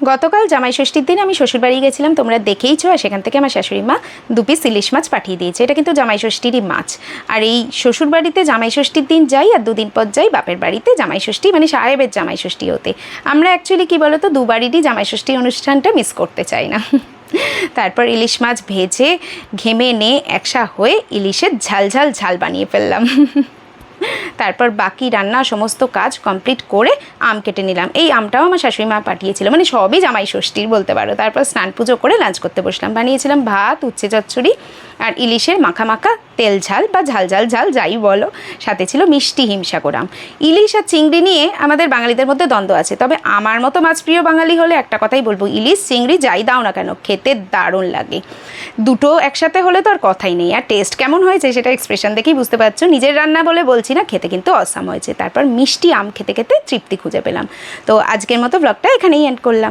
গতকাল জামাই ষষ্ঠীর দিন আমি শ্বশুরবাড়ি গেছিলাম, তোমরা দেখেইছো। আর সেখান থেকে আমার শাশুড়ি মা 2 পিস ইলিশ মাছ পাঠিয়ে দিয়েছে। এটা কিন্তু জামাই ষষ্ঠীরই মাছ। আর এই শ্বশুরবাড়িতে জামাই ষষ্ঠীর দিন যাই আর 2 দিন পর যাই বাপের বাড়িতে জামাই ষষ্ঠী, মানে সাহেবের জামাই ষষ্ঠী হতে। আমরা অ্যাকচুয়ালি কী বলো তো, দুবারই জামাই ষষ্ঠী অনুষ্ঠানটা মিস করতে চাই না। তারপর ইলিশ মাছ ভেজে ঘেমে নে একসা হয়ে ইলিশের ঝাল ঝাল ঝাল বানিয়ে ফেললাম। তারপর বাকি রান্না সমস্ত কাজ কমপ্লিট করে আম কেটে নিলাম। এই আমটাও আমার শাশুড়ি মা পাঠিয়েছিল, মানে সবই জামাই ষষ্ঠীর বলতে পারো। তারপর স্নান পুজো করে লাঞ্চ করতে বসলাম। বানিয়েছিলাম ভাত, উচ্ছে চচ্চড়ি আর ইলিশের মাখা মাখা তেল ঝাল বা ঝাল ঝাল ঝাল যাই বলো। সাথে ছিল মিষ্টি হিমসাগর আম। ইলিশ আর চিংড়ি নিয়ে আমাদের বাঙালিদের মধ্যে দ্বন্দ্ব আছে, তবে আমার মতো মাছপ্রিয় বাঙালি হলে একটা কথাই বলবো, ইলিশ চিংড়ি যাই দাও না কেন খেতে দারুণ লাগে। দুটো একসাথে হলে তো আর কথাই নেই। আর টেস্ট কেমন হয়েছে সেটা এক্সপ্রেশন দেখেই বুঝতে পারছো। নিজের রান্না বলে বলছি না, খেতে কিন্তু অসাম হয়েছে। তারপর মিষ্টি আম খেতে খেতে তৃপ্তি খুঁজে পেলাম। তো আজকের মতো ব্লগটা এখানেই এন্ড করলাম।